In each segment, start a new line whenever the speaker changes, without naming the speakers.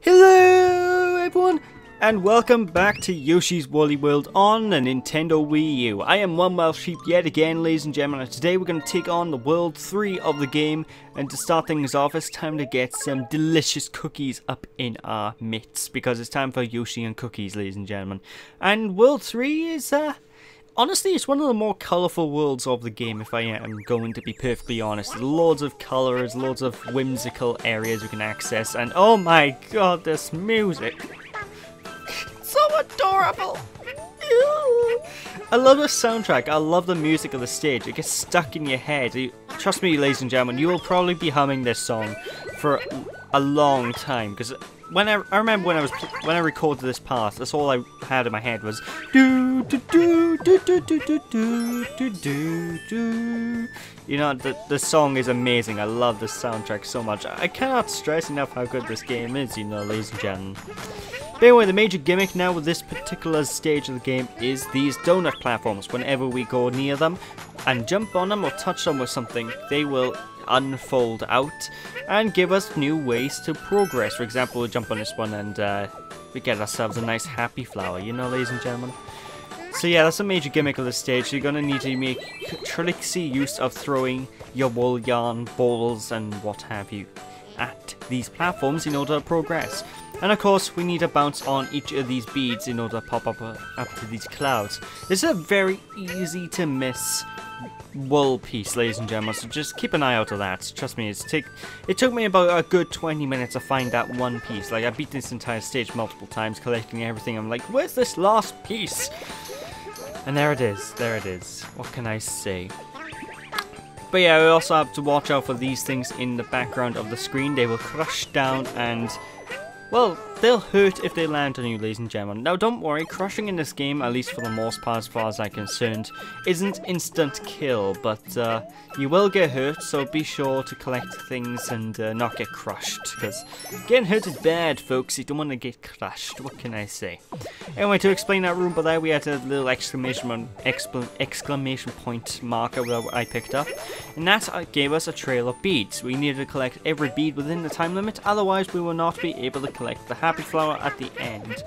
Hello everyone, and welcome back to Yoshi's Woolly World on the Nintendo Wii U. I am One Wild Sheep yet again, ladies and gentlemen, and today we're going to take on the World 3 of the game. And to start things off, it's time to get some delicious cookies up in our midst, because it's time for Yoshi and cookies, ladies and gentlemen. And World 3 is, honestly, it's one of the more colourful worlds of the game, if I am going to be perfectly honest. There's loads of colours, loads of whimsical areas you can access, and oh my god, this music! So adorable! I love the soundtrack, I love the music of the stage, it gets stuck in your head. Trust me, ladies and gentlemen, you will probably be humming this song for a long time, because I remember when I recorded this part, that's all I had in my head was do do do do do do do do do do do. You know, the song is amazing. I love the soundtrack so much. I cannot stress enough how good this game is, you know, ladies and gentlemen. But anyway, the major gimmick now with this particular stage of the game is these donut platforms. Whenever we go near them and jump on them or touch them with something, they will unfold out and give us new ways to progress. For example, we'll jump on this one and we get ourselves a nice happy flower, you know, ladies and gentlemen. So yeah, that's a major gimmick of the stage. You're going to need to make tricksy use of throwing your wool yarn balls and what have you at these platforms in order to progress. And of course, we need to bounce on each of these beads in order to pop up to these clouds. This is a very easy to miss wool piece, ladies and gentlemen, so just keep an eye out for that. Trust me, it took me about a good 20 minutes to find that one piece. Like, I beat this entire stage multiple times, collecting everything. I'm like, where's this last piece? And there it is, there it is. What can I say? But yeah, we also have to watch out for these things in the background of the screen. They will crush down and, well, they'll hurt if they land on you, ladies and gentlemen. Now, don't worry, crushing in this game, at least for the most part as far as I'm concerned, isn't instant kill, but you will get hurt, so be sure to collect things and not get crushed, because getting hurt is bad, folks. You don't want to get crushed. What can I say? Anyway, to explain that room, but there we had a little exclamation point marker that I picked up, and that gave us a trail of beads. We needed to collect every bead within the time limit, otherwise we will not be able to collect the happy flower at the end.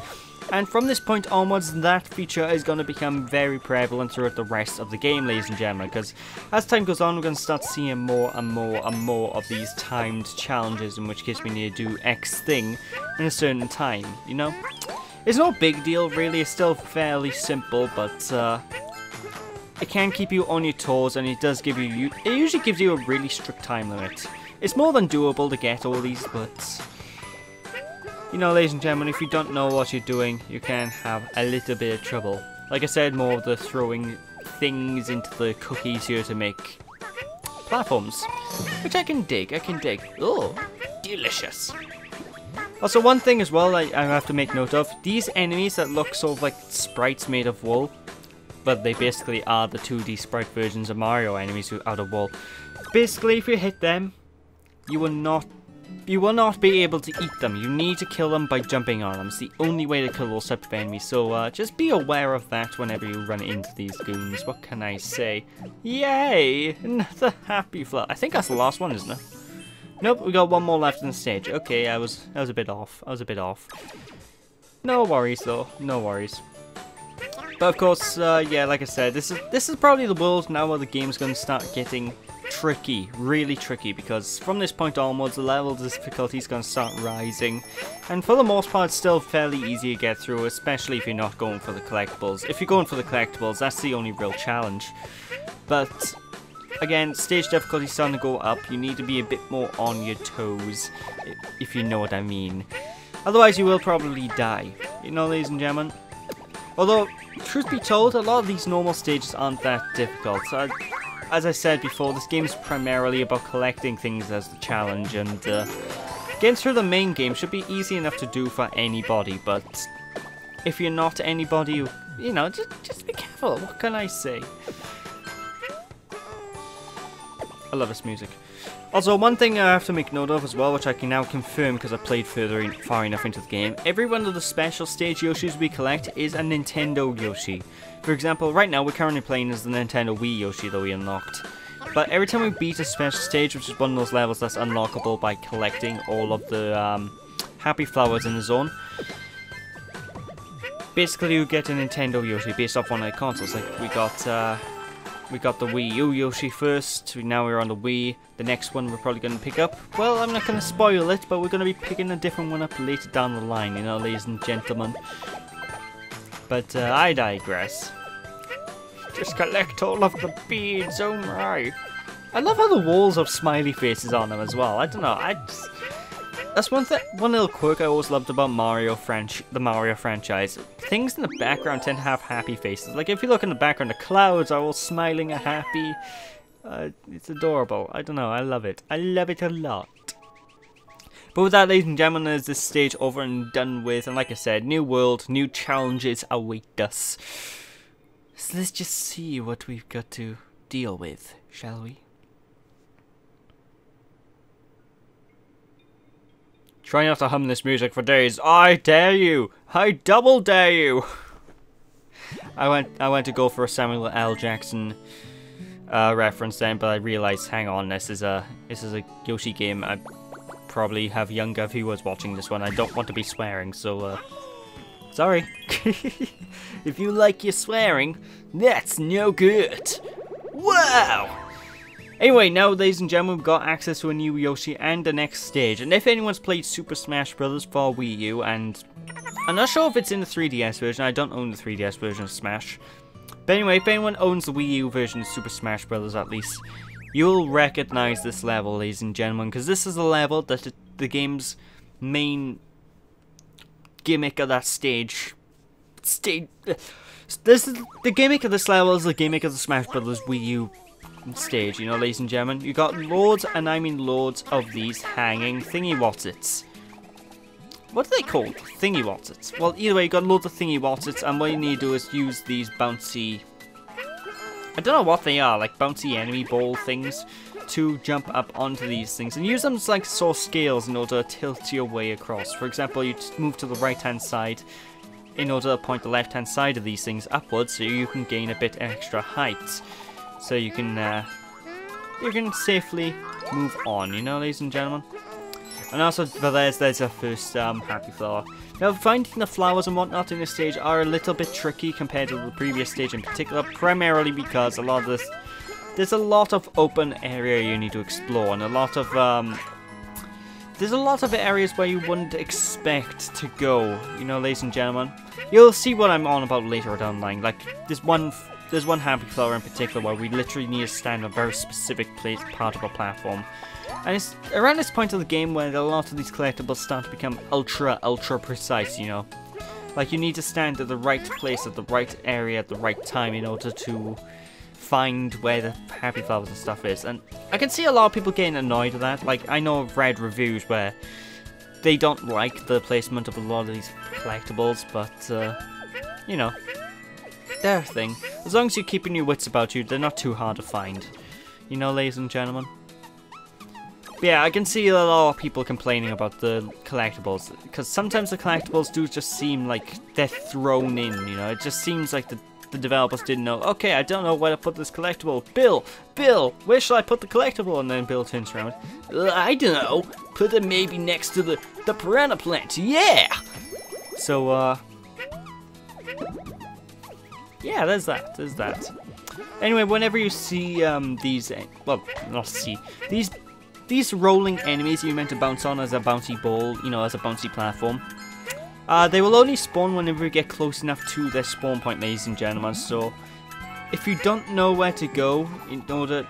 And from this point onwards, that feature is going to become very prevalent throughout the rest of the game, ladies and gentlemen, because as time goes on, we're going to start seeing more and more and more of these timed challenges, in which case we need to do X thing in a certain time, you know? It's no big deal, really. It's still fairly simple, but it can keep you on your toes, and it does give you, it usually gives you a really strict time limit. It's more than doable to get all these, but you know, ladies and gentlemen, if you don't know what you're doing, you can have a little bit of trouble. Like I said, more of the throwing things into the cookies here to make platforms, which I can dig, Oh, delicious. Also, one thing as well I have to make note of, these enemies that look sort of like sprites made of wool, but they basically are the 2D sprite versions of Mario enemies out of wool. Basically, if you hit them, you will not be able to eat them. You need to kill them by jumping on them. It's the only way to kill those type of enemies. So just be aware of that whenever you run into these goons. What can I say? Yay! Another happy flower. I think that's the last one, isn't it? Nope, we got one more left in the stage. Okay, I was a bit off. No worries though. No worries. But of course, yeah, like I said, this is probably the world now where the game's going to start getting tricky, really tricky, because from this point onwards the level of difficulty is going to start rising, and for the most part it's still fairly easy to get through, especially if you're not going for the collectibles. If you're going for the collectibles, that's the only real challenge. But again, stage difficulty is starting to go up. You need to be a bit more on your toes, if you know what I mean. Otherwise you will probably die, you know, ladies and gentlemen. Although, truth be told, a lot of these normal stages aren't that difficult. So as I said before, this game is primarily about collecting things as the challenge, and getting through the main game should be easy enough to do for anybody, but if you're not anybody, you know, just be careful, what can I say? I love this music. Also, one thing I have to make note of as well, which I can now confirm because I played far enough into the game, every one of the special stage Yoshis we collect is a Nintendo Yoshi. For example, right now we're currently playing as the Nintendo Wii Yoshi that we unlocked. But every time we beat a special stage, which is one of those levels that's unlockable by collecting all of the happy flowers in the zone. Basically, you get a Nintendo Yoshi based off one of the consoles. Like we got the Wii U Yoshi first. Now we're on the Wii. The next one we're probably going to pick up. Well, I'm not going to spoil it, but we're going to be picking a different one up later down the line, you know, ladies and gentlemen. But I digress. Just collect all of the beads, oh my. I love how the walls have smiley faces on them as well. I don't know, that's one little quirk I always loved about the Mario franchise. Things in the background tend to have happy faces. Like if you look in the background, the clouds are all smiling and happy. It's adorable. I don't know, I love it. I love it a lot. But with that, ladies and gentlemen, is this stage over and done with. And like I said, new world, new challenges await us. So let's just see what we've got to deal with, shall we? Try not to hum this music for days. I dare you! I double dare you! I went to go for a Samuel L. Jackson reference then, but I realized, hang on, this is a Yoshi game. I probably have younger viewers watching this one. I don't want to be swearing, so sorry. If you like your swearing, that's no good. Wow! Anyway, now, ladies and gentlemen, we've got access to a new Yoshi and the next stage. And if anyone's played Super Smash Bros. For Wii U, and I'm not sure if it's in the 3DS version, I don't own the 3DS version of Smash. But anyway, if anyone owns the Wii U version of Super Smash Bros. At least, you'll recognize this level, ladies and gentlemen, because this is a level that the game's main gimmick of that stage. This is the gimmick of this level is the gimmick of the Smash Bros. Wii U stage, you know, ladies and gentlemen. You got loads, and I mean loads, of these hanging thingy-wotsits. What are they called? Thingy-wotsits. Well, either way, you got loads of thingy-wotsits, and what you need to do is use these bouncy... I don't know what they are, like bouncy enemy ball things, to jump up onto these things, and use them as like sort of scales in order to tilt your way across. For example, you just move to the right-hand side in order to point the left-hand side of these things upwards, so you can gain a bit extra height. So you can safely move on, you know, ladies and gentlemen. And also, there's our first happy flower. Now, finding the flowers and whatnot in this stage are a little bit tricky compared to the previous stage in particular, primarily because there's a lot of open area you need to explore, and there's a lot of areas where you wouldn't expect to go, you know, ladies and gentlemen. You'll see what I'm on about later down the line. Like, there's one happy flower in particular where we literally need to stand on a very specific part of a platform. And it's around this point of the game where a lot of these collectibles start to become ultra precise, you know. Like, you need to stand at the right place, at the right area, at the right time in order to find where the happy flowers and stuff is. And I can see a lot of people getting annoyed at that. Like, I know I've read reviews where they don't like the placement of a lot of these collectibles, but, you know, they're a thing. As long as you're keeping your wits about you, they're not too hard to find. You know, ladies and gentlemen? But yeah, I can see a lot of people complaining about the collectibles, because sometimes the collectibles do just seem like they're thrown in, you know? It just seems like the developers didn't know, okay, I don't know where to put this collectible. Bill, where should I put the collectible? And then Bill turns around, I don't know, put it maybe next to the piranha plant, yeah! So, yeah, there's that. Anyway, whenever you see these, well, not see, these rolling enemies you meant to bounce on as a bouncy ball, you know, as a bouncy platform, they will only spawn whenever you get close enough to their spawn point, ladies and gentlemen. So, if you don't know where to go in order,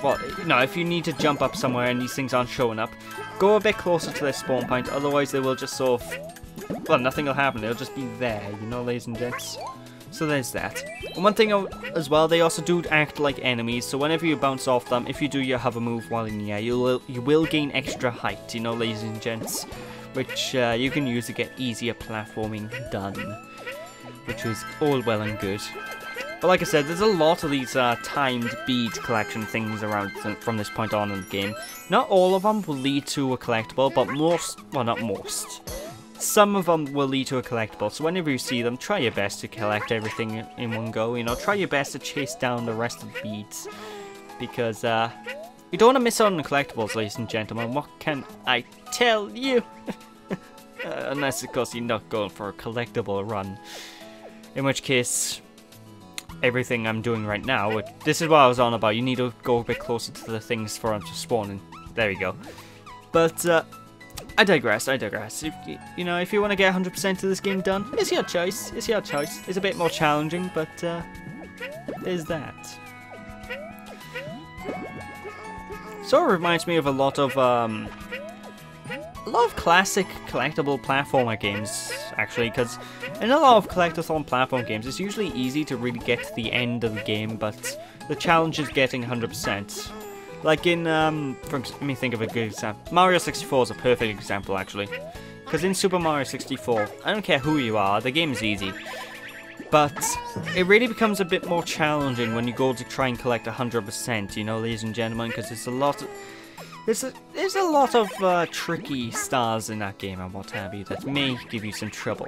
well, no, if you need to jump up somewhere and these things aren't showing up, go a bit closer to their spawn point. Otherwise, they will just sort of, well, nothing will happen. They'll just be there, you know, ladies and gents. So there's that. And one thing as well, they also do act like enemies, so whenever you bounce off them, if you do your hover move while in the air, you will gain extra height, you know, ladies and gents, which you can use to get easier platforming done, which is all well and good. But like I said, there's a lot of these timed bead collection things around from this point on in the game. Not all of them will lead to a collectible, but most, well, not most. Some of them will lead to a collectible, so whenever you see them, try your best to collect everything in one go, you know, try your best to chase down the rest of the beads, because, you don't want to miss out on the collectibles, ladies and gentlemen, what can I tell you? Unless, of course, you're not going for a collectible run. In which case, everything I'm doing right now, this is what I was on about. You need to go a bit closer to the things for them to spawn in. There we go. But, I digress. If if you want to get 100% of this game done, it's your choice. It's a bit more challenging, but, there's that. Sort of reminds me of a lot of classic collectible platformer games, actually, because in a lot of collectathon platform games, it's usually easy to really get to the end of the game, but the challenge is getting 100%. Like in, let me think of a good example. Mario 64 is a perfect example, actually. Because in Super Mario 64, I don't care who you are, the game is easy. But it really becomes a bit more challenging when you go to try and collect 100%, you know, ladies and gentlemen, because there's a lot of... There's a lot of tricky stars in that game and what have you that may give you some trouble.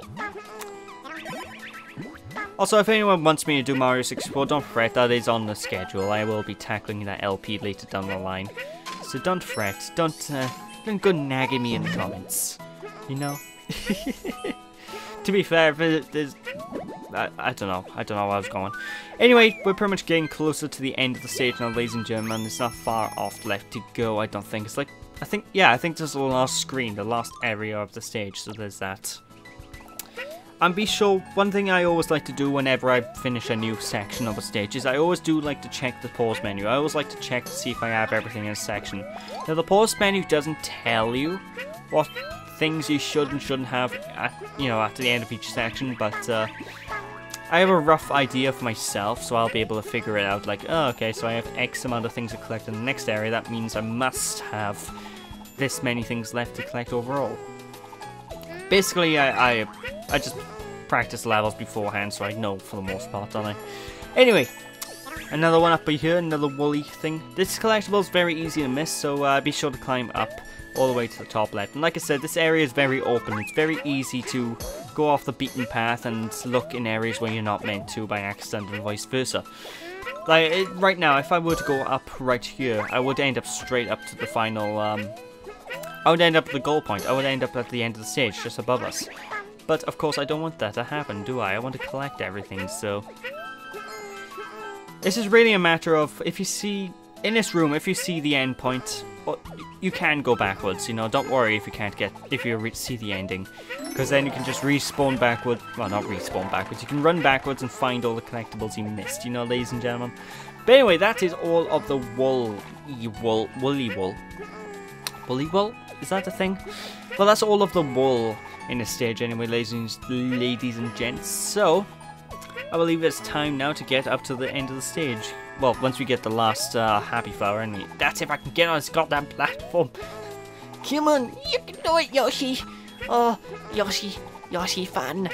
Also, if anyone wants me to do Mario 64, don't fret, that is on the schedule. I will be tackling that LP later down the line. So don't fret, don't go nagging me in the comments, you know? To be fair, there's... I don't know where I was going. Anyway, we're pretty much getting closer to the end of the stage now, ladies and gentlemen. It's not far off left to go, I don't think. It's like, I think there's the last screen, the last area of the stage, so there's that. And be sure, one thing I always like to do whenever I finish a new section of a stage is I always do like to check the pause menu. I always like to check to see if I have everything in a section. Now, the pause menu doesn't tell you what things you should and shouldn't have at the end of each section, but I have a rough idea for myself, so I'll be able to figure it out. Like, oh, okay, so I have X amount of things to collect in the next area. That means I must have this many things left to collect overall. Basically, I just practice levels beforehand, so I know for the most part, don't I? Anyway, another one up here, another woolly thing. This collectible is very easy to miss, so be sure to climb up all the way to the top left. And like I said, this area is very open. It's very easy to go off the beaten path and look in areas where you're not meant to by accident and vice versa. Like, right now, if I were to go up right here, I would end up straight up to the final, I would end up at the goal point. I would end up at the end of the stage, just above us. But, of course, I don't want that to happen, do I? I want to collect everything, so... This is really a matter of, if you see... In this room, if you see the end point, you can go backwards, you know, don't worry if you see the ending. Because then you can just respawn backwards, well, not respawn backwards, you can run backwards and find all the collectibles you missed, you know, ladies and gentlemen. But anyway, that is all of the woolly wool. Woolly wool? Is that a thing? Well, that's all of the wool in this stage anyway, ladies and gents. So, I believe it's time now to get up to the end of the stage. Well, once we get the last happy flower, and that's if I can get on this goddamn platform. Come on, you can do it, Yoshi. Oh, Yoshi fan.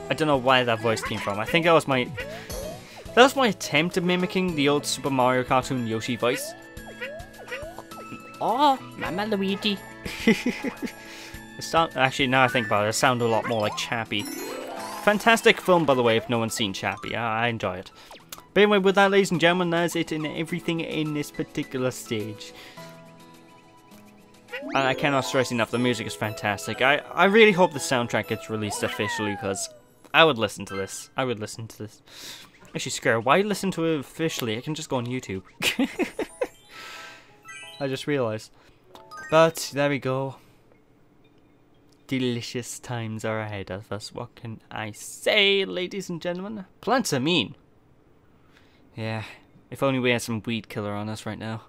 I don't know where that voice came from. I think that was my attempt at mimicking the old Super Mario cartoon Yoshi voice. Oh, Mama Luigi. Actually, now I think about it, it sounded a lot more like Chappie. Fantastic film, by the way, if no one's seen Chappie. I enjoy it. But anyway, with that, ladies and gentlemen, that's it in everything in this particular stage. And I cannot stress enough, the music is fantastic. I really hope the soundtrack gets released officially, because I would listen to this. Actually, Square, why listen to it officially? I can just go on YouTube. I just realized. But, there we go. Delicious times are ahead of us. What can I say, ladies and gentlemen? Plants are mean. Yeah, if only we had some weed killer on us right now.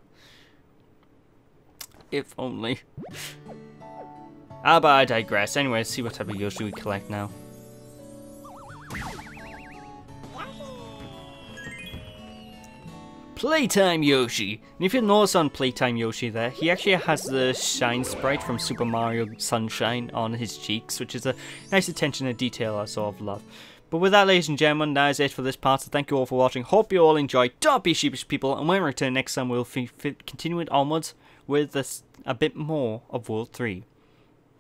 If only. But I digress. Anyway, let's see what type of Yoshi we collect now. Playtime Yoshi! And if you notice on Playtime Yoshi there, he actually has the shine sprite from Super Mario Sunshine on his cheeks, which is a nice attention to detail I sort of love. But with that, ladies and gentlemen, that is it for this part, so thank you all for watching. Hope you all enjoyed. Don't be sheepish, people, and when we return next time, we'll continue it onwards with a bit more of World 3.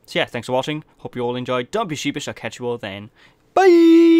So yeah, thanks for watching. Hope you all enjoyed. Don't be sheepish. I'll catch you all then. Bye!